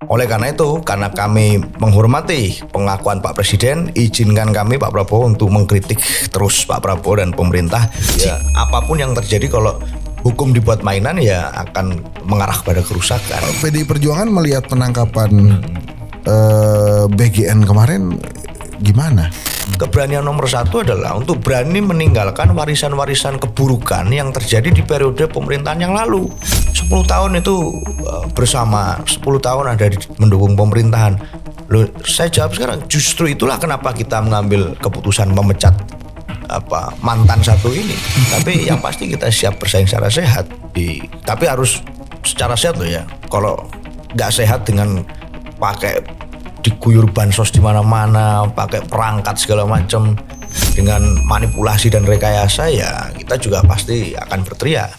Oleh karena itu, karena kami menghormati pengakuan Pak Presiden, izinkan kami Pak Prabowo untuk mengkritik terus Pak Prabowo dan pemerintah. Ya, apapun yang terjadi kalau hukum dibuat mainan ya akan mengarah pada kerusakan. PDI Perjuangan melihat penangkapan BGN kemarin gimana? Keberanian nomor satu adalah untuk berani meninggalkan warisan-warisan keburukan yang terjadi di periode pemerintahan yang lalu. 10 tahun itu bersama, 10 tahun ada mendukung pemerintahan. Loh, saya jawab sekarang, justru itulah kenapa kita mengambil keputusan memecat mantan satu ini. Tapi yang pasti kita siap bersaing secara sehat. Tapi harus secara sehat loh ya. Kalau nggak sehat dengan pakai diguyur bansos di mana-mana, pakai perangkat segala macam, dengan manipulasi dan rekayasa, ya kita juga pasti akan berteriak.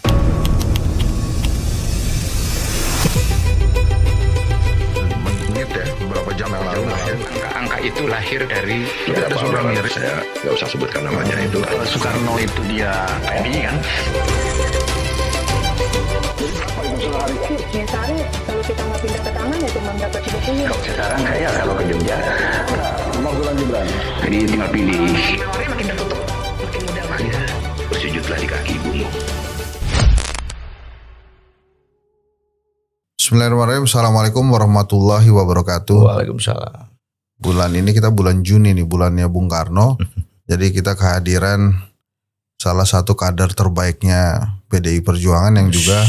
Menit ya, beberapa jam yang lalu lah ya. Angka itu lahir dari Ada seorang miris, saya nggak usah sebutkan namanya itu. Soekarno itu dia PMI kan. Misalnya kalau kita nggak pindah ke tangan ya cuma dapat 30. Kalau sekarang kayak kalau ke Jogja, jadi tinggal pilih. Orangnya makin tertutup, makin mudah masuk. Bersujudlah di kaki ibumu. Bismillahirrahmanirrahim. Assalamualaikum warahmatullahi wabarakatuh. Waalaikumsalam. Bulan ini kita bulan Juni nih, bulannya Bung Karno. Jadi kita kehadiran salah satu kader terbaiknya PDI Perjuangan yang juga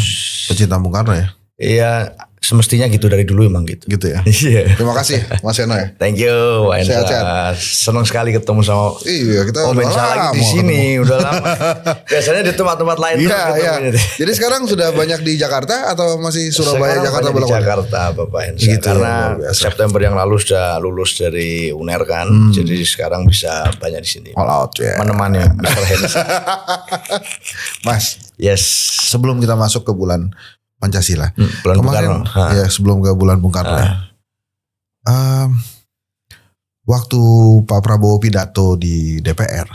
pecinta Bung Karno ya. Iya, semestinya gitu dari dulu emang gitu. Gitu ya. Iya. Terima kasih Mas Eno ya. Thank you, Pak Ensa. Sehat-sehat. Senang sekali ketemu sama Iya, kita Om udah Ensa lagi lama di sini, udah lama. Biasanya di tempat-tempat lain Iya, terus iya. ketemunya. Jadi sekarang sudah banyak di Jakarta atau masih Surabaya, Sekarang Jakarta banyak di bolak-balik? Jakarta, Bapak Ensa. Gitu, Karena luar biasa. September yang lalu sudah lulus dari UNER kan. Jadi sekarang bisa banyak di sini. All out ya. Menemani Mr. Hensa. Mas, Yes. sebelum kita masuk ke bulan Pancasila. Bulan Bung Kemarin, Karno. ya sebelum ke bulan Bung Karno ya. Waktu Pak Prabowo pidato di DPR,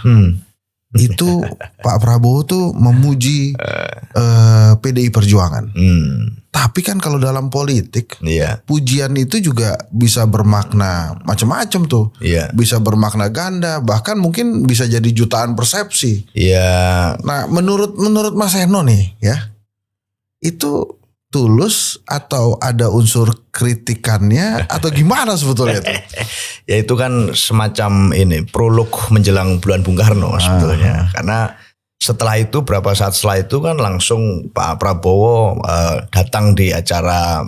itu Pak Prabowo tuh memuji PDI Perjuangan. Tapi kan kalau dalam politik, Iya. pujian itu juga bisa bermakna macam-macam tuh. Iya. Bisa bermakna ganda, bahkan mungkin bisa jadi jutaan persepsi. Iya. Nah, menurut Mas Eno nih ya, itu tulus atau ada unsur kritikannya atau gimana sebetulnya itu? Ya itu kan semacam ini prolog menjelang bulan Bung Karno sebetulnya. Karena setelah itu, beberapa saat setelah itu kan langsung Pak Prabowo datang di acara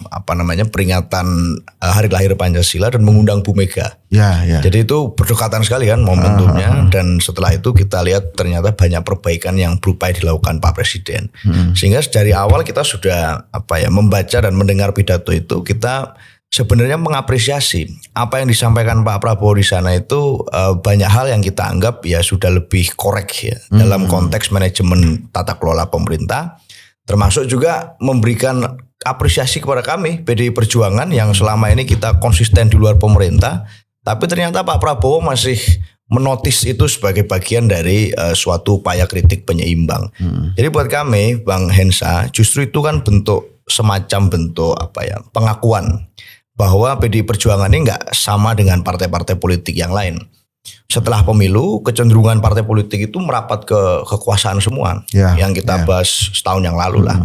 peringatan Hari Lahir Pancasila dan mengundang Bu Mega. Ya, ya. Jadi itu berdekatan sekali kan momentumnya. Dan setelah itu kita lihat ternyata banyak perbaikan yang berupaya dilakukan Pak Presiden. Sehingga dari awal kita sudah membaca dan mendengar pidato itu, kita sebenarnya mengapresiasi apa yang disampaikan Pak Prabowo di sana itu. Banyak hal yang kita anggap ya sudah lebih korek ya dalam konteks manajemen tata kelola pemerintah, termasuk juga memberikan apresiasi kepada kami PDI Perjuangan yang selama ini kita konsisten di luar pemerintah, tapi ternyata Pak Prabowo masih menotis itu sebagai bagian dari suatu upaya kritik penyeimbang. Jadi buat kami, Bang Hensa, justru itu kan semacam bentuk pengakuan bahwa PDI Perjuangan ini nggak sama dengan partai-partai politik yang lain. Setelah pemilu, kecenderungan partai politik itu merapat ke kekuasaan semua. Ya, yang kita ya. bahas setahun yang lalu lah.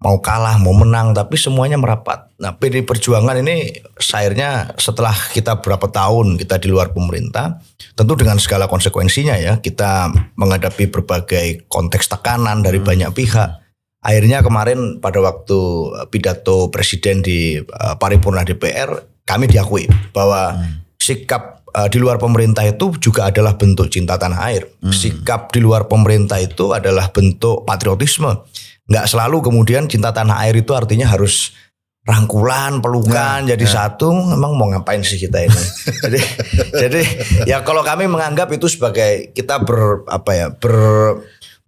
Mau kalah, mau menang, tapi semuanya merapat. Nah, PDI Perjuangan ini akhirnya setelah kita berapa tahun kita di luar pemerintah, tentu dengan segala konsekuensinya ya, kita menghadapi berbagai konteks tekanan dari banyak pihak. Akhirnya kemarin pada waktu pidato Presiden di paripurna DPR, kami diakui bahwa sikap di luar pemerintah itu juga adalah bentuk cinta tanah air. Sikap di luar pemerintah itu adalah bentuk patriotisme. Nggak selalu kemudian cinta tanah air itu artinya harus rangkulan, pelukan, jadi satu. Emang mau ngapain sih kita ini? jadi ya kalau kami menganggap itu sebagai kita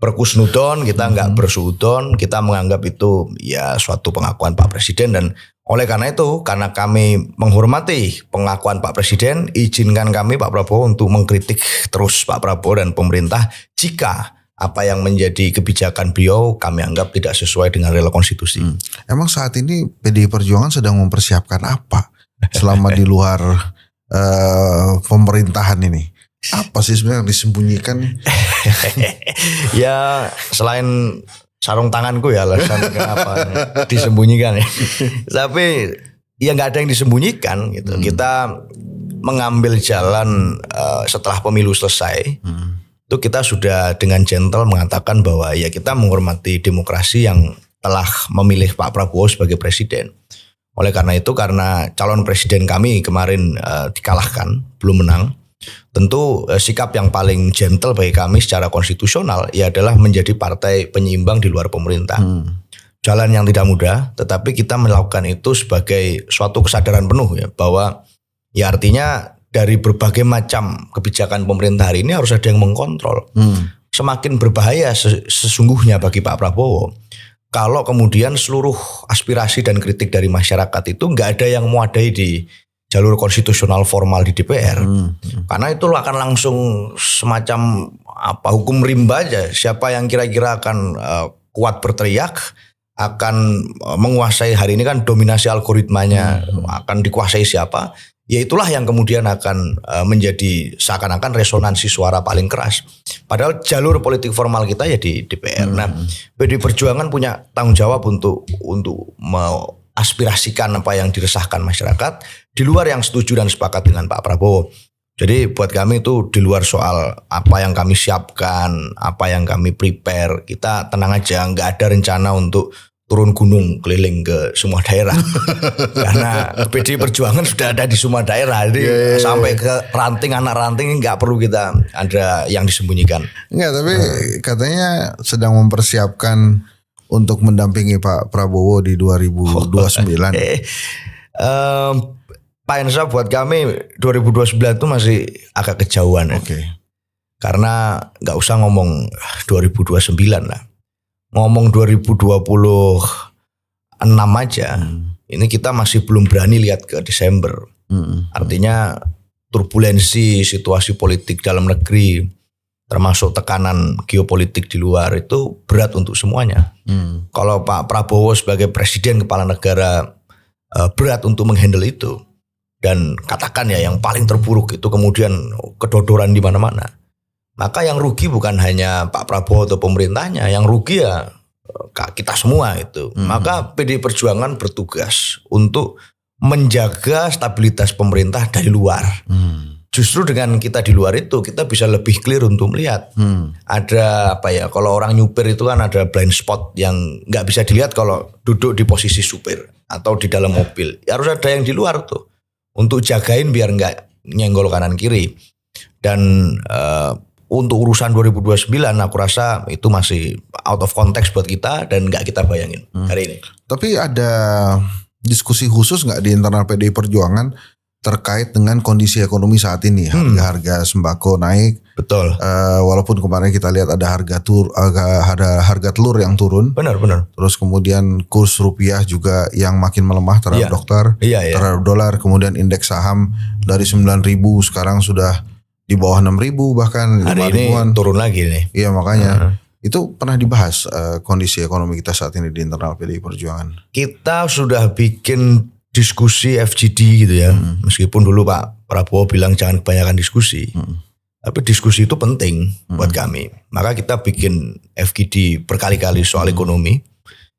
berkusnudon, kita nggak bersuudon, kita menganggap itu ya suatu pengakuan Pak Presiden. Dan oleh karena itu, karena kami menghormati pengakuan Pak Presiden, izinkan kami Pak Prabowo untuk mengkritik terus Pak Prabowo dan pemerintah jika apa yang menjadi kebijakan beliau kami anggap tidak sesuai dengan rel konstitusi. Emang saat ini PDI Perjuangan sedang mempersiapkan apa selama di luar pemerintahan ini? Apa sih sebenarnya yang disembunyikan? Ya selain sarung tanganku ya alasan kenapa disembunyikan ya. Tapi ya nggak ada yang disembunyikan gitu. Kita mengambil jalan setelah pemilu selesai. Itu kita sudah dengan gentle mengatakan bahwa ya kita menghormati demokrasi yang telah memilih Pak Prabowo sebagai presiden. Oleh karena itu, karena calon presiden kami kemarin dikalahkan, belum menang, tentu sikap yang paling gentle bagi kami secara konstitusional ya adalah menjadi partai penyeimbang di luar pemerintah. Jalan yang tidak mudah, tetapi kita melakukan itu sebagai suatu kesadaran penuh ya bahwa ya artinya dari berbagai macam kebijakan pemerintah hari ini harus ada yang mengkontrol. Semakin berbahaya sesungguhnya bagi Pak Prabowo kalau kemudian seluruh aspirasi dan kritik dari masyarakat itu nggak ada yang mewadai di jalur konstitusional formal di DPR. Karena itu akan langsung semacam hukum rimba aja. Siapa yang kira-kira akan kuat berteriak, akan menguasai hari ini kan dominasi algoritmanya akan dikuasai siapa. Ya itulah yang kemudian akan menjadi seakan-akan resonansi suara paling keras. Padahal jalur politik formal kita ya di DPR. Nah, PDI Perjuangan punya tanggung jawab untuk mengaspirasikan apa yang diresahkan masyarakat di luar yang setuju dan sepakat dengan Pak Prabowo. Jadi buat kami itu di luar soal apa yang kami siapkan, apa yang kami prepare. Kita tenang aja, nggak ada rencana untuk turun gunung keliling ke semua daerah. Karena PDI Perjuangan sudah ada di semua daerah. Jadi sampai ke ranting, anak ranting nggak perlu kita ada yang disembunyikan. Enggak, tapi katanya sedang mempersiapkan untuk mendampingi Pak Prabowo di 2029. Pak Ensa, buat kami 2029 itu masih agak kejauhan. Oke. Karena nggak usah ngomong 2029 lah. Ngomong 2026 aja, ini kita masih belum berani lihat ke Desember. Artinya turbulensi situasi politik dalam negeri, termasuk tekanan geopolitik di luar itu berat untuk semuanya. Kalau Pak Prabowo sebagai presiden kepala negara berat untuk menghandle itu, dan katakan ya yang paling terburuk itu kemudian kedodoran di mana-mana. Maka yang rugi bukan hanya Pak Prabowo atau pemerintahnya, yang rugi ya kita semua itu. Maka PDI Perjuangan bertugas untuk menjaga stabilitas pemerintah dari luar. Justru dengan kita di luar itu kita bisa lebih clear untuk melihat ada kalau orang nyupir itu kan ada blind spot yang nggak bisa dilihat kalau duduk di posisi supir atau di dalam mobil. Ya harus ada yang di luar tuh untuk jagain biar nggak nyenggol kanan kiri. Dan untuk urusan 2029 aku rasa itu masih out of context buat kita dan nggak kita bayangin hari ini. Tapi ada diskusi khusus nggak di internal PDI Perjuangan terkait dengan kondisi ekonomi saat ini? Harga sembako naik. Betul. Walaupun kemarin kita lihat ada harga telur yang turun. Benar. Terus kemudian kurs rupiah juga yang makin melemah terhadap dokter, terhadap dolar. Kemudian indeks saham dari 9.000 sekarang sudah di bawah 6.000 bahkan hari 5.000-an. Ini turun lagi nih. Iya makanya itu pernah dibahas kondisi ekonomi kita saat ini di internal PDI Perjuangan. Kita sudah bikin diskusi FGD gitu ya. Meskipun dulu Pak Prabowo bilang jangan kebanyakan diskusi. Tapi diskusi itu penting buat kami. Maka kita bikin FGD berkali-kali soal ekonomi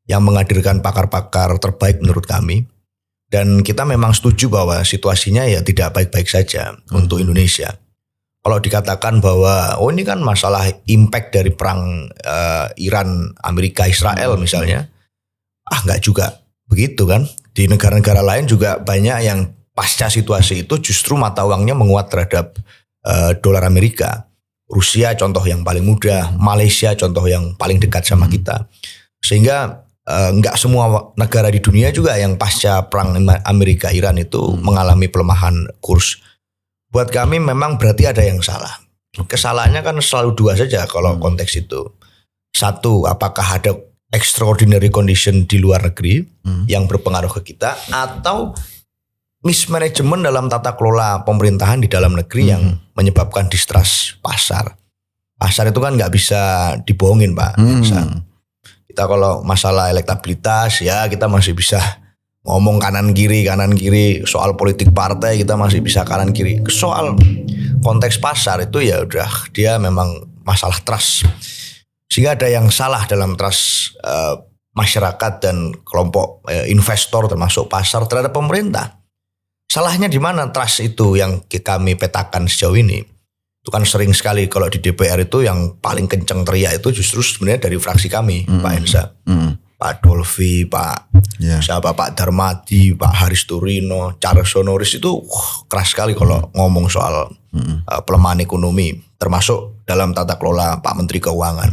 yang menghadirkan pakar-pakar terbaik menurut kami. Dan kita memang setuju bahwa situasinya ya tidak baik-baik saja untuk Indonesia. Kalau dikatakan bahwa ini kan masalah impact dari perang Iran, Amerika, Israel misalnya. Enggak juga begitu kan. Di negara-negara lain juga banyak yang pasca situasi itu justru mata uangnya menguat terhadap dolar Amerika. Rusia contoh yang paling mudah, Malaysia contoh yang paling dekat sama kita. Sehingga enggak semua negara di dunia juga yang pasca perang Amerika Iran itu mengalami pelemahan kurs. Buat kami memang berarti ada yang salah. Kesalahannya kan selalu dua saja kalau konteks itu. Satu, apakah ada extraordinary condition di luar negeri yang berpengaruh ke kita, atau mismanagement dalam tata kelola pemerintahan di dalam negeri yang menyebabkan distrust pasar. pasar itu kan nggak bisa dibohongin Pak. Kita kalau masalah elektabilitas ya kita masih bisa ngomong kanan kiri soal politik partai kita masih bisa kanan kiri. Soal konteks pasar itu ya udah dia memang masalah trust. Sehingga ada yang salah dalam trust masyarakat dan kelompok investor termasuk pasar terhadap pemerintah. Salahnya di mana trust itu yang kami petakan sejauh ini? Itu kan sering sekali kalau di DPR itu yang paling kenceng teriak itu justru sebenarnya dari fraksi kami, Pak Ensa, Pak Dolvi, Pak Darmadi, Pak Haris Turino, Charles Honoris itu keras sekali kalau ngomong soal pelemahan ekonomi, termasuk dalam tata kelola Pak Menteri Keuangan.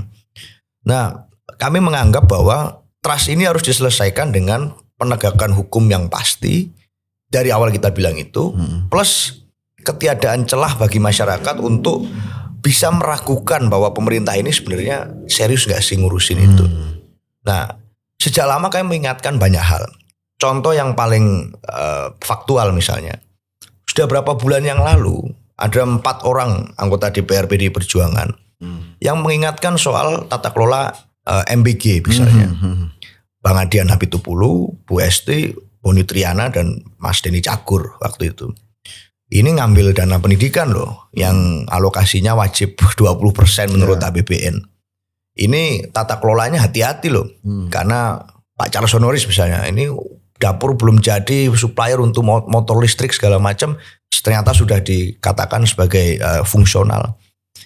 Nah, kami menganggap bahwa trust ini harus diselesaikan dengan penegakan hukum yang pasti. Dari awal kita bilang itu, plus ketiadaan celah bagi masyarakat untuk bisa meragukan bahwa pemerintah ini sebenarnya serius gak sih ngurusin itu. Nah, sejak lama kami mengingatkan banyak hal. Contoh yang paling faktual misalnya, sudah berapa bulan yang lalu ada 4 orang anggota DPR PDI Perjuangan yang mengingatkan soal tata kelola MBG misalnya. Bang Adian Apitupulu, Bu Esti, Boni Triana dan Mas Denny Cagur waktu itu. Ini ngambil dana pendidikan loh yang alokasinya wajib 20% menurut APBN. Ini tata kelolanya hati-hati loh. Karena Pak Charles Honoris misalnya ini dapur belum jadi supplier untuk motor listrik segala macam ternyata sudah dikatakan sebagai fungsional.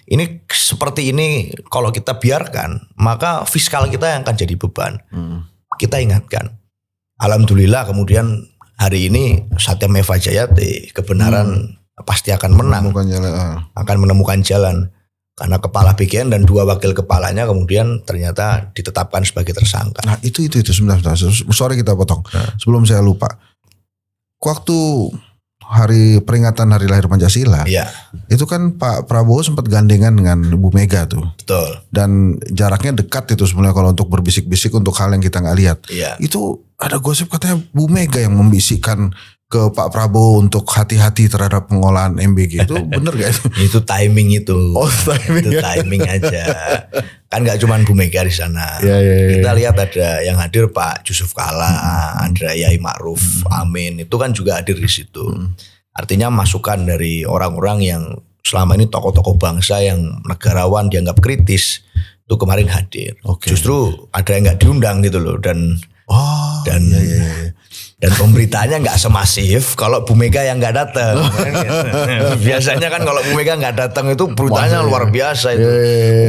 Ini seperti ini kalau kita biarkan maka fiskal kita yang akan jadi beban. Kita ingatkan. Alhamdulillah kemudian hari ini Satya Meva Jayate kebenaran pasti akan menang, akan menemukan jalan karena kepala BGN dan 2 wakil kepalanya kemudian ternyata ditetapkan sebagai tersangka. Nah itu sebentar. Sorry kita potong. Sebelum saya lupa, waktu peringatan hari lahir Pancasila, itu kan Pak Prabowo sempat gandengan dengan Bu Mega tuh. Betul. Dan jaraknya dekat itu sebenarnya kalau untuk berbisik-bisik untuk hal yang kita nggak lihat. Itu ada gosip katanya Bu Mega yang membisikkan ke Pak Prabowo untuk hati-hati terhadap pengolahan MBG. Itu bener gak itu? Itu timing itu. Timing. Itu timing aja. Kan gak cuma Bu Mega di sana. Kita lihat ada yang hadir Pak Yusuf Kala, ada Yai Ma'ruf Amin. Itu kan juga hadir di situ. Artinya masukan dari orang-orang yang selama ini tokoh-tokoh bangsa yang negarawan dianggap kritis. Itu kemarin hadir. Justru ada yang gak diundang gitu loh. Dan pemberitaannya nggak semasif kalau Bu Mega yang nggak datang. Biasanya kan kalau Bu Mega nggak datang itu beritanya luar biasa itu.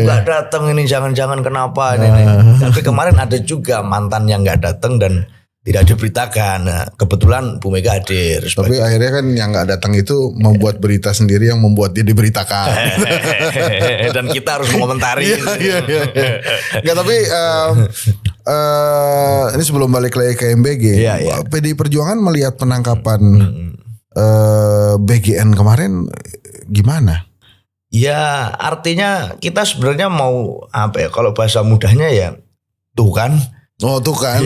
Nggak datang ini jangan-jangan kenapa ini. Tapi kemarin ada juga mantan yang nggak datang dan tidak diberitakan. Nah, kebetulan Bu Mega hadir. Tapi akhirnya kan yang nggak datang itu membuat berita sendiri yang membuat dia diberitakan. Dan kita harus mengomentari. Nggak tapi ini sebelum balik lagi ke MBG, PDI Perjuangan melihat penangkapan BGN kemarin gimana? Ya artinya kita sebenarnya mau apa ya? Kalau bahasa mudahnya ya tuh kan. Oh tuh kan.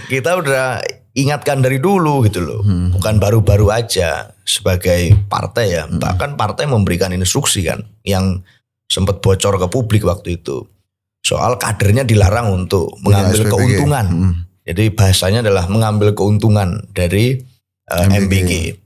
Kita udah ingatkan dari dulu gitu loh. Bukan baru-baru aja sebagai partai ya. Bahkan partai memberikan instruksi kan yang sempat bocor ke publik waktu itu. Soal kadernya dilarang untuk mengambil keuntungan. Jadi bahasanya adalah mengambil keuntungan dari MBG.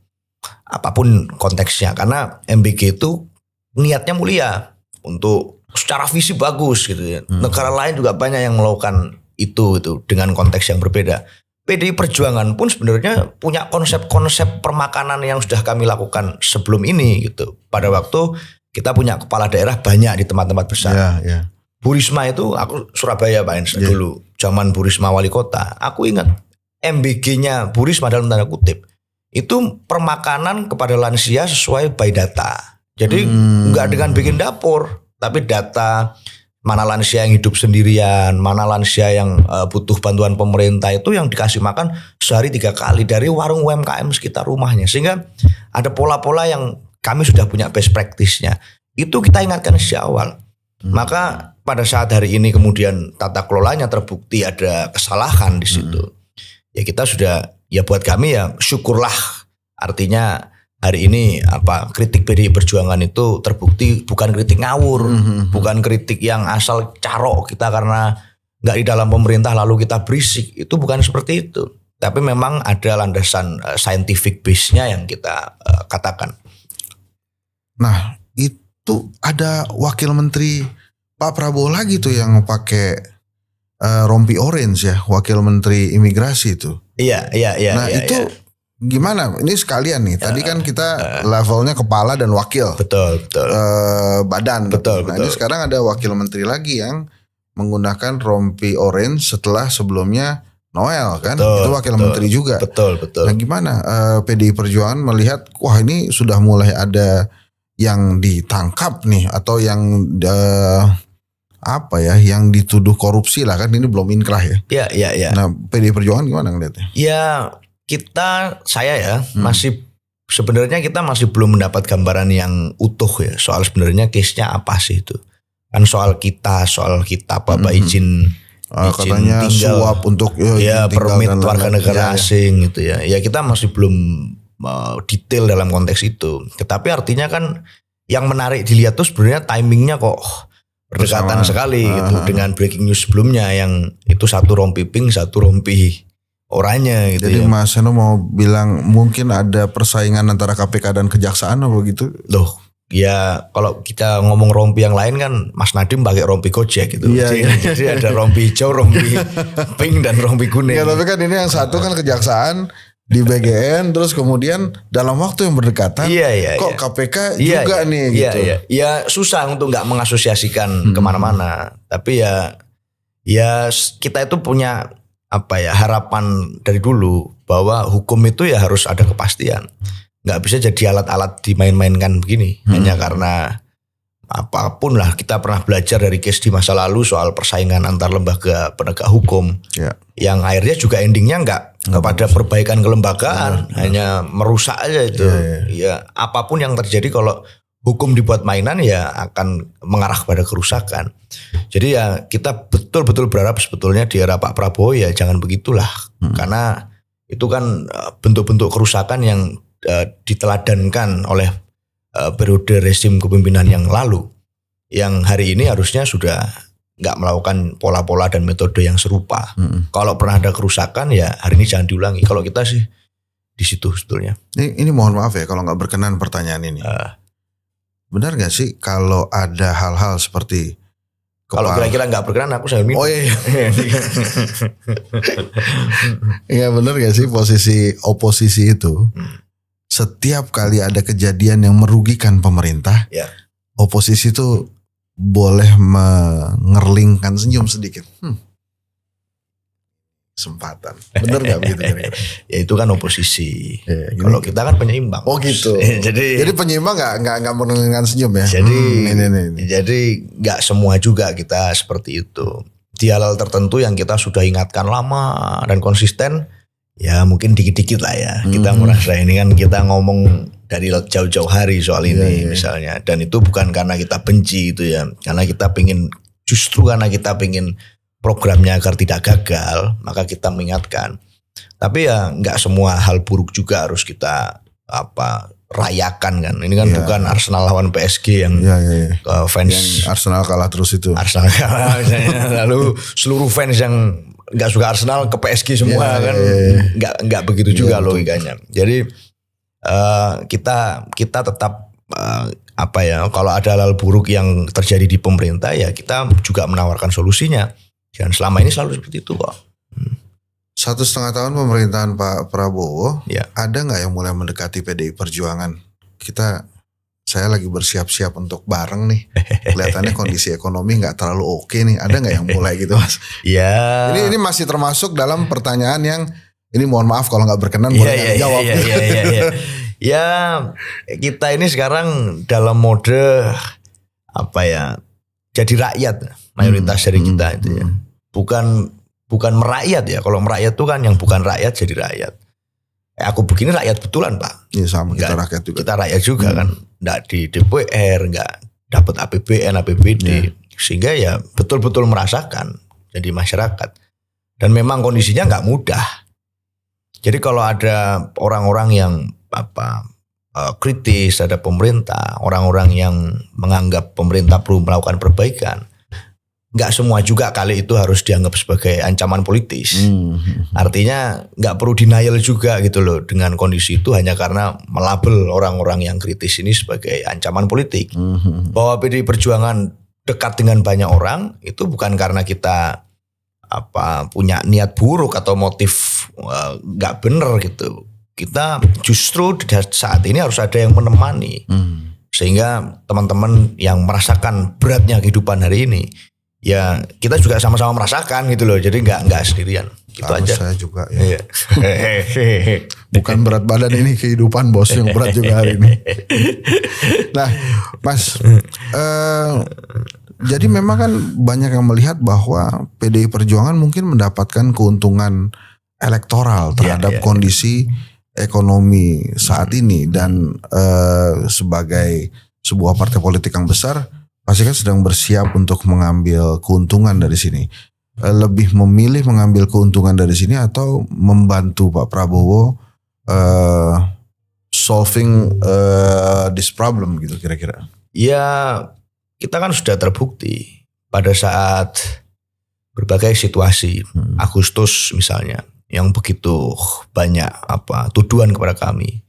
Apapun konteksnya. Karena MBG itu niatnya mulia. Untuk secara visi bagus gitu ya. Negara lain juga banyak yang melakukan itu dengan konteks yang berbeda. PDI Perjuangan pun sebenarnya punya konsep-konsep permakanan yang sudah kami lakukan sebelum ini gitu. Pada waktu kita punya kepala daerah banyak di tempat-tempat besar. Bu Risma itu aku Surabaya Pak Ensa dulu. Zaman Bu Risma wali kota. Aku ingat MBG-nya Bu Risma dalam tanda kutip. Itu permakanan kepada lansia sesuai by data. Jadi enggak dengan bikin dapur. Tapi data mana lansia yang hidup sendirian. Mana lansia yang butuh bantuan pemerintah itu yang dikasih makan sehari 3 kali. Dari warung UMKM sekitar rumahnya. Sehingga ada pola-pola yang kami sudah punya best practice-nya. Itu kita ingatkan sejak awal. Maka pada saat hari ini kemudian tata kelolanya terbukti ada kesalahan di situ. Ya kita sudah, ya buat kami ya syukurlah. Artinya hari ini kritik PDI Perjuangan itu terbukti bukan kritik ngawur, bukan kritik yang asal carok kita karena nggak di dalam pemerintah lalu kita berisik. Itu bukan seperti itu. Tapi memang ada landasan scientific base-nya yang kita katakan. Nah, itu ada wakil menteri Pak Prabowo lagi tuh yang pakai rompi orange ya, wakil menteri imigrasi itu. Iya. Nah, itu gimana? Ini sekalian nih. Tadi kan kita levelnya kepala dan wakil. Betul. Badan. Betul. Ini sekarang ada wakil menteri lagi yang menggunakan rompi orange setelah sebelumnya Noel kan, itu wakil menteri juga. Betul. Nah gimana PDI Perjuangan melihat, wah ini sudah mulai ada yang ditangkap nih atau yang yang dituduh korupsi lah kan, ini belum inkrah ya. Iya. Nah PDI Perjuangan gimana ngeliatnya? Ya saya masih sebenarnya kita masih belum mendapat gambaran yang utuh ya soal sebenarnya case-nya apa sih itu. Kan soal kita Bapak izin katanya tinggal, suap untuk permit warga negara asing gitu ya. Ya kita masih belum detail dalam konteks itu. Tetapi artinya kan yang menarik dilihat tuh sebenarnya timingnya kok berdekatan sekali gitu dengan breaking news sebelumnya yang itu satu rompi pink, satu rompi oranye gitu. Jadi ya. Mas Seno mau bilang mungkin ada persaingan antara KPK dan kejaksaan apa gitu? Loh. Ya kalau kita ngomong rompi yang lain kan Mas Nadiem pakai rompi Gojek gitu. Jadi ada rompi hijau, rompi pink dan rompi kuning. Ya tapi kan ini yang satu kan kejaksaan di BGN terus kemudian dalam waktu yang berdekatan kok KPK juga nih gitu. Ya susah untuk nggak mengasosiasikan kemana-mana. Tapi ya kita itu punya harapan dari dulu bahwa hukum itu ya harus ada kepastian. Nggak bisa jadi alat-alat dimain-mainkan begini hanya karena apapun lah. Kita pernah belajar dari case di masa lalu soal persaingan antar lembaga penegak hukum yang akhirnya juga endingnya nggak pada perbaikan kelembagaan, hanya merusak aja itu. Ya apapun yang terjadi kalau hukum dibuat mainan ya akan mengarah pada kerusakan. Jadi ya kita betul-betul berharap sebetulnya di era Pak Prabowo ya jangan begitulah, karena itu kan bentuk-bentuk kerusakan yang diteladankan oleh periode rezim kepemimpinan yang lalu, yang hari ini harusnya sudah nggak melakukan pola-pola dan metode yang serupa. Kalau pernah ada kerusakan ya hari ini jangan diulangi. Kalau kita sih di situ sebetulnya. Ini mohon maaf ya kalau nggak berkenan pertanyaan ini. Benar nggak sih kalau ada hal-hal seperti kalau kira-kira nggak berkenan aku saya minum. Oh iya. Iya benar nggak sih posisi oposisi itu? Setiap kali ada kejadian yang merugikan pemerintah, oposisi itu boleh mengerlingkan senyum sedikit. Kesempatan. Bener gak begitu kira-kira? Ya itu kan oposisi. Kalau kita kan penyeimbang. Oh gitu. Jadi penyeimbang gak mengerlingkan senyum ya? Jadi gak semua juga kita seperti itu. Di hal tertentu yang kita sudah ingatkan lama dan konsisten, ya mungkin dikit-dikit lah ya. Kita merasa ini kan kita ngomong dari jauh-jauh hari soal ini misalnya. Dan itu bukan karena kita benci itu ya. Karena kita justru karena kita pengen programnya agar tidak gagal, maka kita mengingatkan. Tapi ya nggak semua hal buruk juga harus kita rayakan kan. Ini kan bukan Arsenal lawan PSG yang fans yang Arsenal kalah terus itu. Arsenal kalah misalnya. Lalu seluruh fans yang nggak suka Arsenal ke PSG semua kan. Nggak begitu juga logikanya. Jadi kita tetap kalau ada hal buruk yang terjadi di pemerintah ya kita juga menawarkan solusinya. Dan selama ini selalu seperti itu kok. 1,5 tahun pemerintahan Pak Prabowo, ada nggak yang mulai mendekati PDI Perjuangan? Saya lagi bersiap-siap untuk bareng nih. Kelihatannya kondisi ekonomi nggak terlalu oke nih. Ada nggak yang mulai gitu Mas? Ya. Ini masih termasuk dalam pertanyaan yang ini mohon maaf kalau nggak berkenan boleh jawab. Ya kita ini sekarang dalam mode jadi rakyat mayoritas dari kita itu ya. Bukan merakyat ya. Kalau merakyat itu kan yang bukan rakyat jadi rakyat. Aku begini rakyat betulan Pak. Iya sama kita rakyat juga. Kita rakyat juga kan. Nggak di DPR, nggak dapat APBN, APBD. Sehingga ya betul-betul merasakan jadi masyarakat. Dan memang kondisinya nggak mudah. Jadi kalau ada orang-orang yang kritis terhadap pemerintah, orang-orang yang menganggap pemerintah perlu melakukan perbaikan, nggak semua juga kali itu harus dianggap sebagai ancaman politis. Artinya nggak perlu denial juga gitu loh dengan kondisi itu hanya karena melabel orang-orang yang kritis ini sebagai ancaman politik. Bahwa PDI Perjuangan dekat dengan banyak orang itu bukan karena kita punya niat buruk atau motif nggak bener gitu. Kita justru saat ini harus ada yang menemani. Sehingga teman-teman yang merasakan beratnya kehidupan hari ini, ya kita juga sama-sama merasakan gitu loh. Jadi nggak sendirian. Gitu aja. Saya juga ya. Bukan berat badan ini, kehidupan bos yang berat juga hari ini. Nah, Mas, jadi memang kan banyak yang melihat bahwa PDI Perjuangan mungkin mendapatkan keuntungan elektoral terhadap kondisi ekonomi saat ini, dan sebagai sebuah partai politik yang besar pasti kan sedang bersiap untuk mengambil keuntungan dari sini. Lebih memilih mengambil keuntungan dari sini atau membantu Pak Prabowo solving this problem gitu kira-kira? Ya, kita kan sudah terbukti pada saat berbagai situasi, Agustus misalnya, yang begitu banyak tuduhan kepada kami.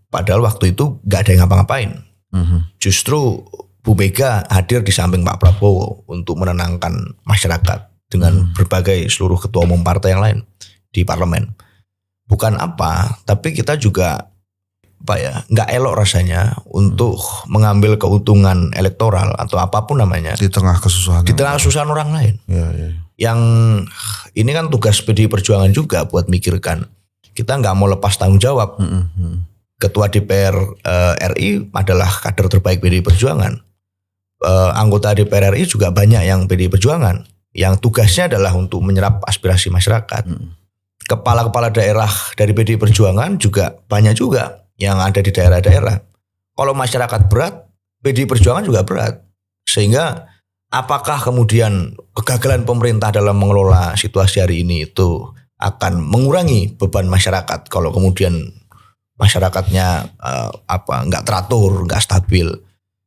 Padahal waktu itu gak ada yang ngapa-ngapain. Justru Bu Mega hadir di samping Pak Prabowo untuk menenangkan masyarakat dengan berbagai seluruh ketua umum partai yang lain di parlemen. Bukan tapi kita juga nggak elok rasanya untuk mengambil keuntungan elektoral atau apapun namanya di tengah kesusahan. Di tengah kesusahan orang lain. Ya. Yang ini kan tugas PDI Perjuangan juga buat mikirkan. Kita nggak mau lepas tanggung jawab. Ketua DPR RI adalah kader terbaik PDI Perjuangan. Anggota DPR RI juga banyak yang PDI Perjuangan, yang tugasnya adalah untuk menyerap aspirasi masyarakat. Kepala-kepala daerah dari PDI Perjuangan juga banyak juga yang ada di daerah-daerah. Kalau masyarakat berat, PDI Perjuangan juga berat. Sehingga apakah kemudian kegagalan pemerintah dalam mengelola situasi hari ini itu akan mengurangi beban masyarakat kalau kemudian masyarakatnya nggak teratur, nggak stabil?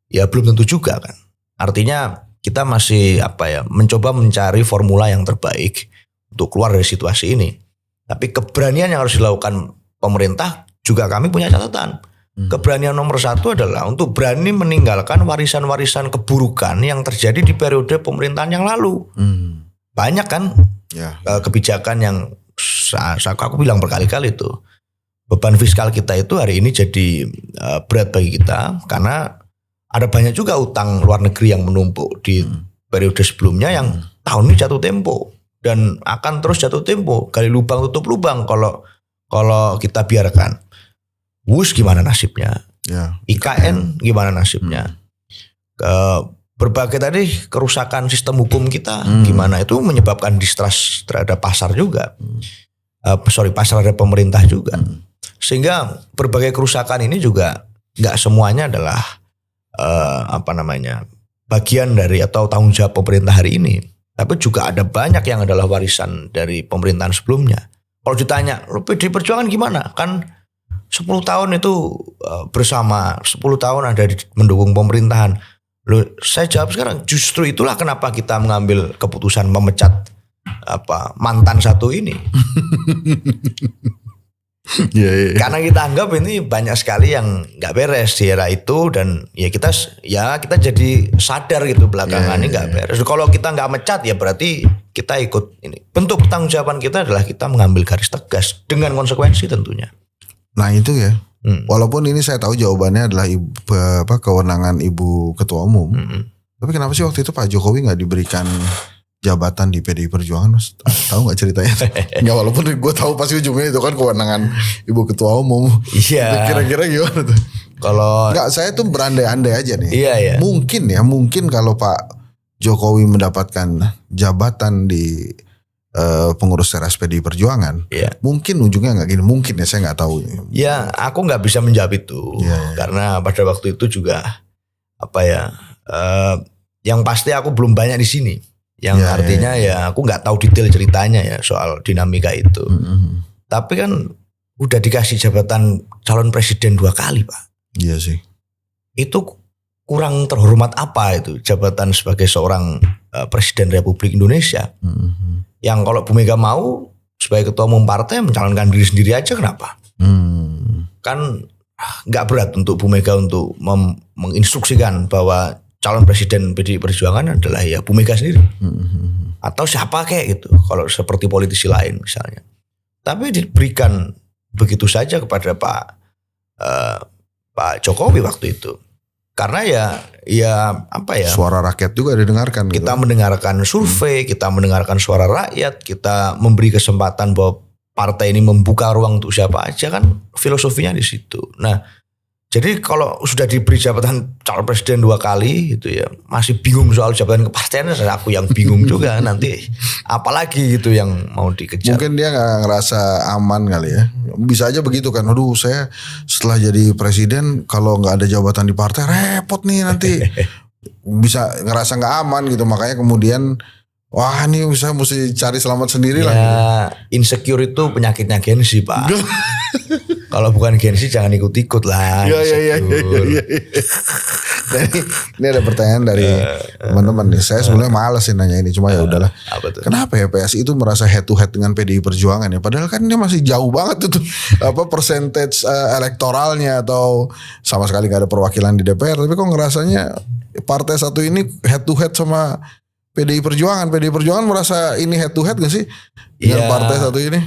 Ya belum tentu juga kan. Artinya kita masih mencoba mencari formula yang terbaik untuk keluar dari situasi ini. Tapi keberanian yang harus dilakukan pemerintah juga kami punya catatan. Keberanian nomor 1 adalah untuk berani meninggalkan warisan-warisan keburukan yang terjadi di periode pemerintahan yang lalu. Banyak kan kebijakan yang aku bilang berkali-kali itu. Beban fiskal kita itu hari ini jadi berat bagi kita karena ada banyak juga utang luar negeri yang menumpuk di periode sebelumnya yang tahun ini jatuh tempo dan akan terus jatuh tempo. Gali lubang tutup lubang kalau kita biarkan. WUS gimana nasibnya? IKN gimana nasibnya? Berbagai tadi kerusakan sistem hukum kita gimana, itu menyebabkan distrust terhadap pasar juga. Pasar terhadap pemerintah juga. Sehingga berbagai kerusakan ini juga nggak semuanya adalah bagian dari atau tanggung jawab pemerintah hari ini. Tapi juga ada banyak yang adalah warisan dari pemerintahan sebelumnya. Kalau ditanya, PDI Perjuangan gimana? Kan 10 tahun itu bersama, 10 tahun ada mendukung pemerintahan. Saya jawab sekarang, justru itulah kenapa kita mengambil keputusan memecat mantan satu ini. Karena kita anggap ini banyak sekali yang nggak beres di era itu, dan kita jadi sadar gitu belakangan ini nggak beres. Kalau kita nggak mecat ya berarti kita ikut ini. Bentuk pertanggungjawaban kita adalah kita mengambil garis tegas dengan konsekuensi tentunya. Nah itu ya. Walaupun ini saya tahu jawabannya adalah kewenangan Ibu Ketua Umum. Tapi kenapa sih waktu itu Pak Jokowi nggak diberikan jabatan di PDI Perjuangan, Mas? Tahu nggak ceritanya? Nggak, walaupun gue tahu pasti ujungnya itu kan kewenangan Ibu Ketua Umum. Iya. Kira-kira gimana tuh? Kalau nggak, saya tuh berandai-andai aja nih. Iya. Mungkin kalau Pak Jokowi mendapatkan jabatan di pengurus teras PDI Perjuangan, mungkin ujungnya nggak gini. Mungkin ya, saya nggak tahu. Ya, aku nggak bisa menjawab itu karena pada waktu itu juga yang pasti aku belum banyak di sini. Yang artinya aku nggak tahu detail ceritanya ya soal dinamika itu. Tapi kan udah dikasih jabatan calon presiden 2 kali Pak. Iya sih. Itu kurang terhormat apa itu jabatan sebagai seorang presiden Republik Indonesia. Yang kalau Bu Mega mau sebagai ketua umum partai mencalonkan diri sendiri aja kenapa? Kan nggak berat untuk Bu Mega untuk menginstruksikan bahwa calon presiden PDI Perjuangan adalah ya Bu Mega sendiri. Atau siapa kayak gitu kalau seperti politisi lain misalnya. Tapi diberikan begitu saja kepada Pak Jokowi waktu itu. Karena ya apa ya? Suara rakyat juga didengarkan. Kita gitu. mendengarkan survei, kita mendengarkan suara rakyat, kita memberi kesempatan bahwa partai ini membuka ruang untuk siapa aja, kan filosofinya di situ. Nah, jadi kalau sudah diberi jabatan calon presiden 2 kali gitu ya, masih bingung soal jabatan kepartean, aku yang bingung juga nanti apalagi gitu yang mau dikejar. Mungkin dia nggak ngerasa aman kali ya. Bisa aja begitu kan. Aduh, saya setelah jadi presiden kalau nggak ada jabatan di partai repot nih nanti. Bisa ngerasa nggak aman gitu, makanya kemudian wah ini saya mesti cari selamat sendiri ya, lah. Gitu. Insecure itu penyakitnya Gen-Z Pak. Kalau bukan Gen-Z jangan ikut-ikut lah. Iya. Nah, ini ada pertanyaan dari teman-teman nih. Saya sebenarnya malas sih nanya ini, cuma ya udahlah. Kenapa ya PSI itu merasa head to head dengan PDI Perjuangan ya? Padahal kan dia masih jauh banget itu percentage elektoralnya, atau sama sekali nggak ada perwakilan di DPR. Tapi kok ngerasanya partai satu ini head to head sama PDI Perjuangan. PDI Perjuangan merasa ini head to head gak sih dengan partai satu ini?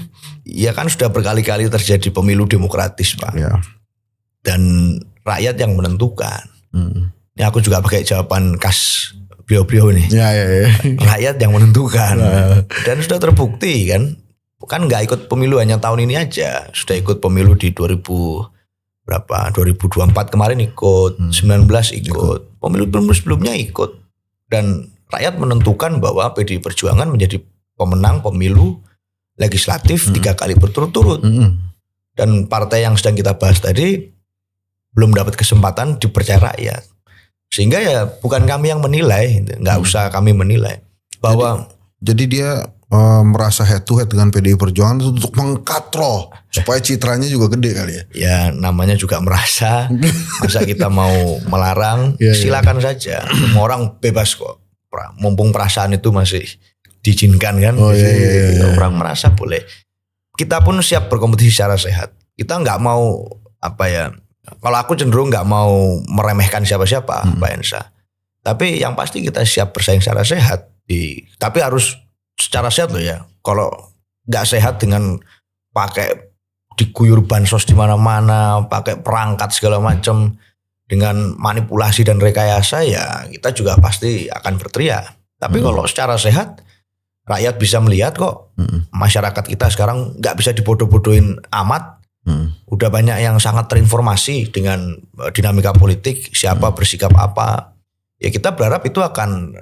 Iya kan sudah berkali-kali terjadi pemilu demokratis Pak. Ya. Dan rakyat yang menentukan. Ini aku juga pakai jawaban khas beliau-beliau nih. Ya. Rakyat yang menentukan. Dan sudah terbukti kan. Kan gak ikut pemilu hanya tahun ini aja. Sudah ikut pemilu di 2024 kemarin ikut. 19 ikut. Pemilu sebelumnya ikut. Dan rakyat menentukan bahwa PDI Perjuangan menjadi pemenang pemilu legislatif 3 kali berturut-turut. Dan partai yang sedang kita bahas tadi belum dapat kesempatan dipercaya rakyat. Sehingga ya bukan kami yang menilai, nggak usah kami menilai. Bahwa jadi dia merasa head to head dengan PDI Perjuangan untuk mengkatrol supaya citranya juga gede kali ya. Ya namanya juga merasa, masa kita mau melarang, silakan saja. Semua orang bebas kok. Mumpung perasaan itu masih diizinkan kan. Orang merasa boleh. Kita pun siap berkompetisi secara sehat. Kita nggak mau kalau aku cenderung nggak mau meremehkan siapa-siapa Pak Ensa. Tapi yang pasti kita siap bersaing secara sehat. Tapi harus secara sehat loh ya. Kalau nggak sehat dengan pakai diguyur bansos di mana-mana, pakai perangkat segala macam, dengan manipulasi dan rekayasa, ya kita juga pasti akan berteriak. Tapi kalau secara sehat, rakyat bisa melihat kok masyarakat kita sekarang nggak bisa dibodoh-bodohin amat. Udah banyak yang sangat terinformasi dengan dinamika politik, siapa bersikap apa. Ya kita berharap itu akan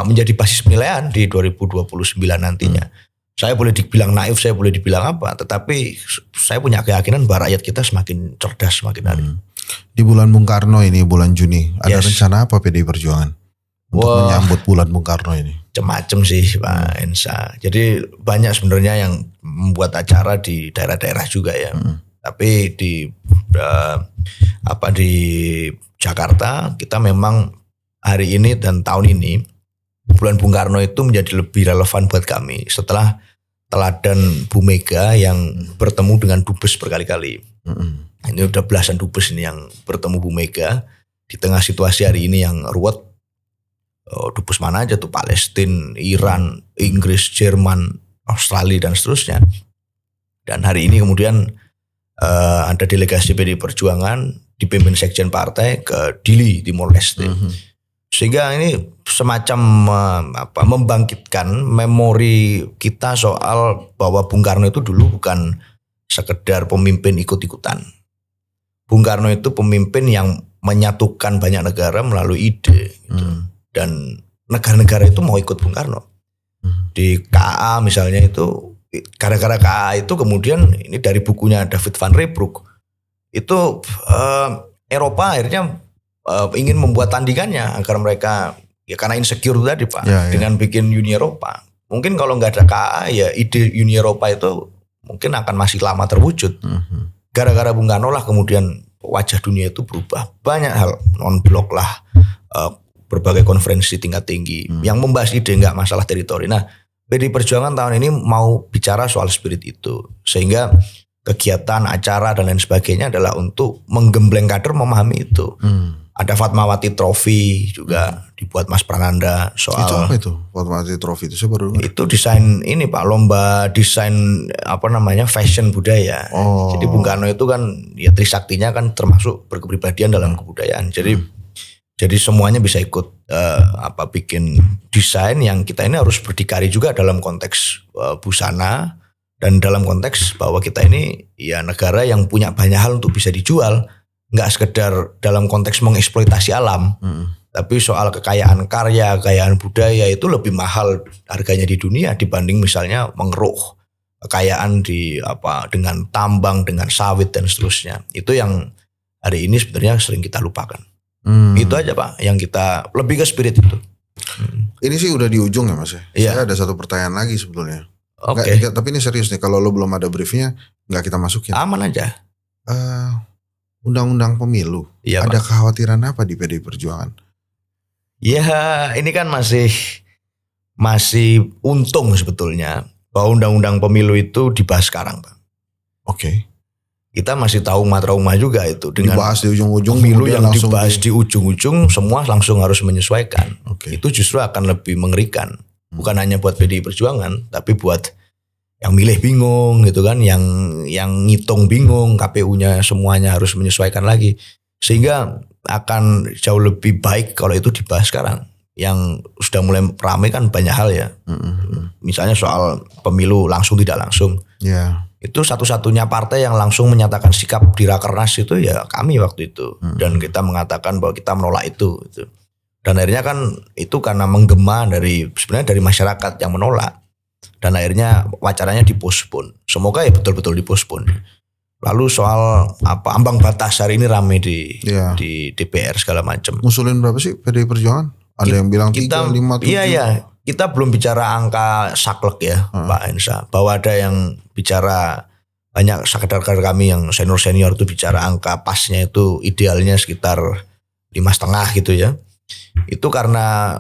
menjadi basis penilaian di 2029 nantinya. Saya boleh dibilang naif, saya boleh dibilang apa, tetapi saya punya keyakinan bahwa rakyat kita semakin cerdas semakin hari. Di bulan Bung Karno ini, bulan Juni, ada rencana apa PDI Perjuangan untuk menyambut bulan Bung Karno ini? Macem-macem sih Pak Ensa. Jadi banyak sebenarnya yang membuat acara di daerah-daerah juga ya. Tapi di Jakarta kita memang hari ini dan tahun ini bulan Bung Karno itu menjadi lebih relevan buat kami setelah teladan Bu Mega yang bertemu dengan dubes berkali-kali. Ini udah belasan dubes ini yang bertemu Bu Mega di tengah situasi hari ini yang ruwet. Dubes mana aja tuh, Palestina, Iran, Inggris, Jerman, Australia dan seterusnya. Dan hari ini kemudian ada delegasi PDI Perjuangan dipimpin Sekjen Partai ke Dili, Timor Leste. Sehingga ini semacam membangkitkan memori kita soal bahwa Bung Karno itu dulu bukan sekedar pemimpin ikut-ikutan. Bung Karno itu pemimpin yang menyatukan banyak negara melalui ide. Gitu. Dan negara-negara itu mau ikut Bung Karno. Di KA misalnya itu, gara-gara KA itu kemudian ini dari bukunya David van Reybrouck, itu Eropa akhirnya ingin membuat tandingannya agar mereka, ya karena insecure tadi Pak, dengan bikin Uni Eropa. Mungkin kalau nggak ada KA ya ide Uni Eropa itu mungkin akan masih lama terwujud. Gara-gara Bung Karno lah kemudian wajah dunia itu berubah. Banyak hal, non-blok lah, berbagai konferensi tingkat tinggi yang membahas ide, nggak masalah teritori. Nah, PDI Perjuangan tahun ini mau bicara soal spirit itu, sehingga kegiatan, acara dan lain sebagainya adalah untuk menggembleng kader memahami itu. Ada Fatmawati Trophy juga dibuat Mas Prananda soal. Itu apa itu? Fatmawati Trophy itu saya baru dengar. Itu desain ini Pak, lomba desain fashion budaya. Jadi Bung Karno itu kan ya trisaktinya kan termasuk berkepribadian dalam kebudayaan. Jadi semuanya bisa ikut bikin desain yang kita ini harus berdikari juga dalam konteks busana dan dalam konteks bahwa kita ini ya negara yang punya banyak hal untuk bisa dijual. Nggak sekedar dalam konteks mengeksploitasi alam, tapi soal kekayaan karya, kekayaan budaya itu lebih mahal harganya di dunia dibanding misalnya mengeruk kekayaan dengan tambang, dengan sawit dan seterusnya. Itu yang hari ini sebenarnya sering kita lupakan. Itu aja Pak, yang kita lebih ke spirit itu. Ini sih udah di ujung ya Mas ya. Iya. Saya ada satu pertanyaan lagi sebetulnya. Oke. Tapi ini serius nih, kalau lo belum ada briefnya nggak kita masukin. Aman aja. Undang-undang pemilu, Iya, ada Pak. kekhawatiran apa di PDI Perjuangan? Ya ini kan masih untung sebetulnya bahwa undang-undang pemilu itu dibahas sekarang Pak. Oke. Kita masih tahu trauma juga itu dengan Dibahas di ujung-ujung, pemilu kemudian yang langsung dibahas di ujung-ujung semua langsung harus menyesuaikan. Oke. Itu justru akan lebih mengerikan. Bukan hanya buat PDI Perjuangan, tapi buat yang milih bingung gitu kan, yang ngitung bingung, KPU-nya semuanya harus menyesuaikan lagi. Sehingga akan jauh lebih baik kalau itu dibahas sekarang. Yang sudah mulai ramai kan banyak hal ya. Misalnya soal pemilu langsung tidak langsung. Ya. Itu satu-satunya partai yang langsung menyatakan sikap di Rakernas itu ya kami waktu itu. Dan kita mengatakan bahwa kita menolak itu. Dan akhirnya kan itu karena menggema sebenarnya dari masyarakat yang menolak. Dan akhirnya wacaranya dipospon. Semoga ya betul-betul dipospon. Lalu soal ambang batas hari ini rame di DPR segala macam. Ngusulin berapa sih PDI Perjuangan? Ada yang bilang 3, 5, 7. Iya. Kita belum bicara angka saklek ya Pak Ensa. Bahwa ada yang bicara, banyak kader kami yang senior-senior itu bicara angka pasnya itu idealnya sekitar 5,5 gitu ya. Itu karena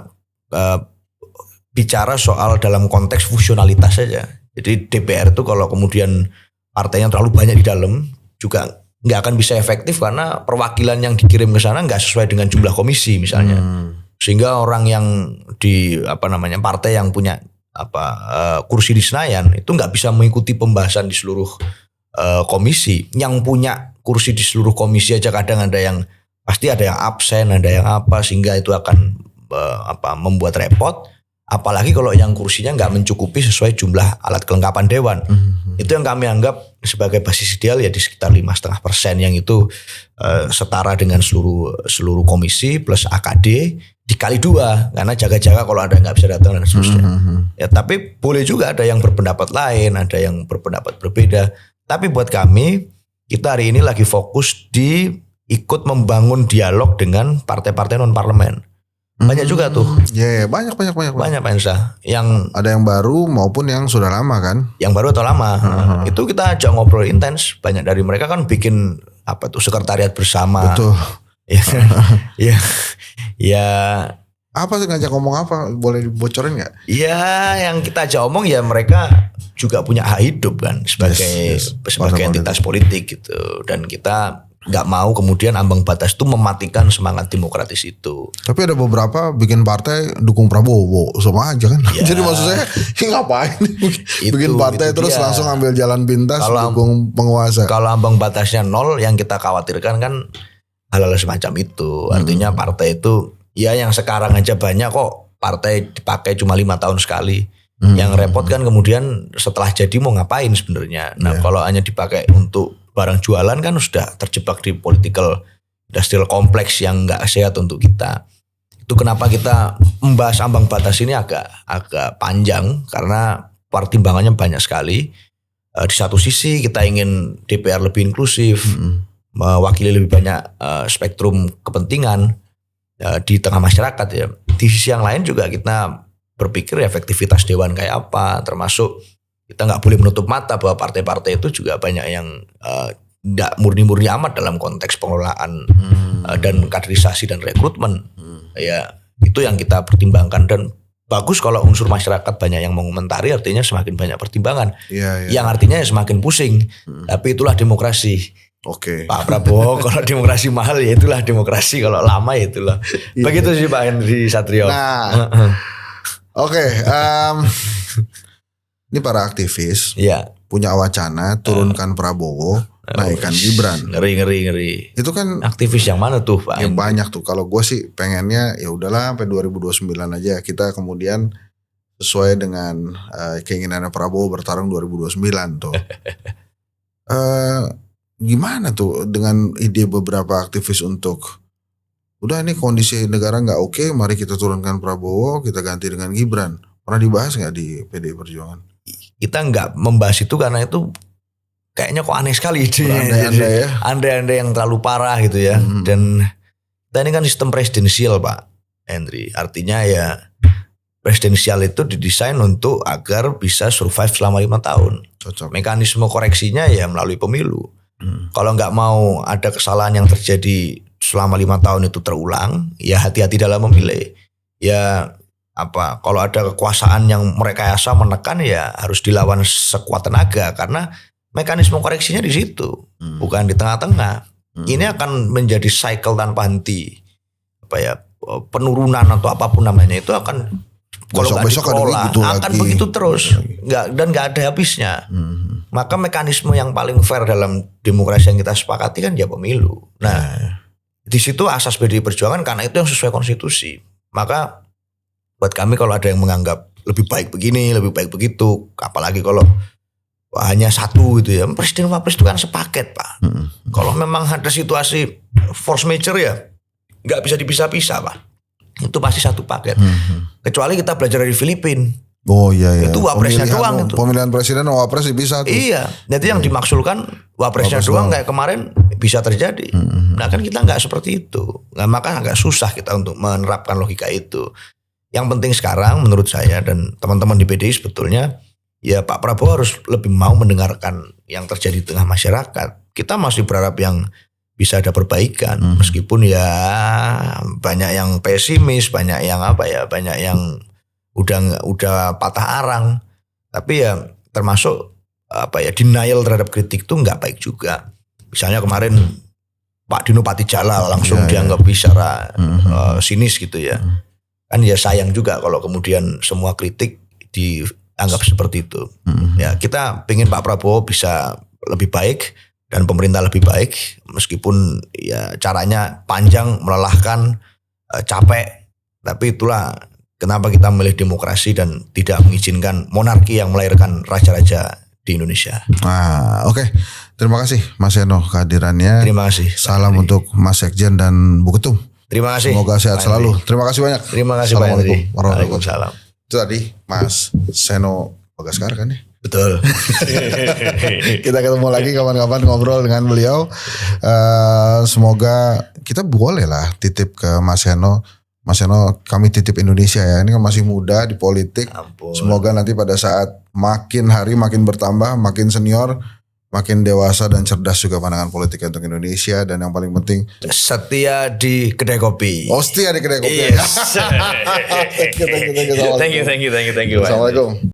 bicara soal dalam konteks fusionalitas saja. Jadi DPR itu kalau kemudian partainya terlalu banyak di dalam juga nggak akan bisa efektif karena perwakilan yang dikirim ke sana nggak sesuai dengan jumlah komisi misalnya. Sehingga orang yang di partai yang punya kursi di Senayan itu nggak bisa mengikuti pembahasan di seluruh komisi. Yang punya kursi di seluruh komisi aja kadang pasti ada yang absen, ada yang sehingga itu akan membuat repot. Apalagi kalau yang kursinya nggak mencukupi sesuai jumlah alat kelengkapan dewan. Itu yang kami anggap sebagai basis ideal ya di sekitar 5,5% yang itu setara dengan seluruh komisi plus AKD dikali 2 karena jaga-jaga kalau ada nggak bisa datang dan seterusnya. Ya tapi boleh juga ada yang berpendapat lain, ada yang berpendapat berbeda. Tapi buat kami kita hari ini lagi fokus di ikut membangun dialog dengan partai-partai non parlemen. Banyak juga tuh. Ya, banyak. Banyak Pak Ensa. Yang ada yang baru maupun yang sudah lama kan? Yang baru atau lama. Itu kita ajak ngobrol intens. Banyak dari mereka kan bikin sekretariat bersama. Betul. Ya. Apa sih ngajak ngomong apa? Boleh dibocorin nggak? Ya, yang kita ajak ngomong ya mereka juga punya hak hidup kan sebagai entitas politik gitu. Dan kita nggak mau kemudian ambang batas itu mematikan semangat demokratis itu. Tapi ada beberapa bikin partai dukung Prabowo sama aja kan. Ya. Jadi maksud saya ngapain bikin partai terus dia langsung ambil jalan pintas dukung penguasa. Kalau ambang batasnya 0 yang kita khawatirkan kan hal-hal semacam itu. Artinya partai itu ya yang sekarang aja banyak kok partai dipakai cuma 5 tahun sekali. Yang repot kan kemudian setelah jadi mau ngapain sebenarnya. Nah kalau hanya dipakai untuk barang jualan kan sudah terjebak di political industrial kompleks yang nggak sehat untuk kita. Itu kenapa kita membahas ambang batas ini agak panjang karena pertimbangannya banyak sekali. Di satu sisi kita ingin DPR lebih inklusif, mewakili lebih banyak spektrum kepentingan di tengah masyarakat ya. Di sisi yang lain juga kita berpikir efektivitas dewan kayak apa, termasuk kita nggak boleh menutup mata bahwa partai-partai itu juga banyak yang tidak murni-murni amat dalam konteks pengelolaan dan kaderisasi dan rekrutmen. Ya itu yang kita pertimbangkan, dan bagus kalau unsur masyarakat banyak yang mengomentari, artinya semakin banyak pertimbangan. Yang artinya ya semakin pusing. Tapi itulah demokrasi. Oke. Pak Prabowo kalau demokrasi mahal ya itulah demokrasi, kalau lama ya itulah. Begitu sih Pak Henry Satrio. Nah, oke. Ini para aktivis punya wacana turunkan Prabowo, naikkan Gibran. Ngeri. Itu kan aktivis yang mana tuh Pak? Yang banyak tuh. Kalau gue sih pengennya ya udahlah sampai 2029 aja, kita kemudian sesuai dengan keinginannya Prabowo bertarung 2029 tuh. Gimana tuh dengan ide beberapa aktivis untuk udah ini kondisi negara nggak oke, mari kita turunkan Prabowo, kita ganti dengan Gibran. Pernah dibahas nggak di PDI Perjuangan? Kita nggak membahas itu karena itu kayaknya kok aneh sekali idenya. Andai-andai yang terlalu parah gitu ya. Dan kita ini kan sistem presidensial Pak Henry. Artinya ya presidensial itu didesain untuk agar bisa survive selama 5 tahun. Cocok. Mekanisme koreksinya ya melalui pemilu. Kalau nggak mau ada kesalahan yang terjadi selama 5 tahun itu terulang, ya hati-hati dalam memilih. Ya kalau ada kekuasaan yang merekayasa menekan, ya harus dilawan sekuat tenaga, karena mekanisme koreksinya di situ, bukan di tengah-tengah. Ini akan menjadi cycle tanpa henti. Penurunan atau apapun namanya itu akan kalau nggak dikelola akan begitu terus, nggak ada habisnya. Maka mekanisme yang paling fair dalam demokrasi yang kita sepakati kan ya pemilu. Nah, di situ asas PDI Perjuangan, karena itu yang sesuai konstitusi. Maka buat kami kalau ada yang menganggap lebih baik begini, lebih baik begitu, apalagi kalau hanya satu gitu ya. Presiden Wapres itu kan sepaket Pak. Kalau memang ada situasi force major ya nggak bisa dipisah-pisah Pak. Itu pasti satu paket. Kecuali kita belajar dari Filipina. Oh iya. Itu wapresnya doang itu. Pemilihan presiden sama wapres dipisah tuh. Iya. Jadi yang dimaksudkan wapresnya doang kayak kemarin bisa terjadi. Nah kan kita nggak seperti itu. Nah, maka agak susah kita untuk menerapkan logika itu. Yang penting sekarang menurut saya dan teman-teman di PDI sebetulnya, ya Pak Prabowo harus lebih mau mendengarkan yang terjadi di tengah masyarakat. Kita masih berharap yang bisa ada perbaikan, meskipun ya banyak yang pesimis, banyak yang banyak yang udah patah arang. Tapi ya termasuk denial terhadap kritik itu nggak baik juga. Misalnya kemarin Pak Dino Patijala langsung dianggap bicara sinis gitu ya. Kan ya sayang juga kalau kemudian semua kritik dianggap seperti itu. Ya kita pengen Pak Prabowo bisa lebih baik dan pemerintah lebih baik, meskipun ya caranya panjang, melelahkan, capek. Tapi itulah kenapa kita memilih demokrasi dan tidak mengizinkan monarki yang melahirkan raja-raja di Indonesia. Oke. Terima kasih Mas Seno kehadirannya. Terima kasih. Salam untuk Mas Sekjen dan Bu Ketum. Terima kasih. Semoga sehat selalu. Terima kasih banyak. Terima kasih Pak Henry. Waalaikumsalam. Itu tadi Mas Seno Bagaskar kan ya? Betul. Kita ketemu lagi kapan-kapan ngobrol dengan beliau. Semoga kita boleh lah titip ke Mas Seno. Mas Seno, kami titip Indonesia ya. Ini kan masih muda di politik. Ampun. Semoga nanti pada saat makin hari makin bertambah, makin senior, makin dewasa dan cerdas juga pandangan politik untuk Indonesia. Dan yang paling penting, setia di kedai kopi. Oh, setia di kedai kopi. Yes. Thank you. Thank you. Assalamualaikum.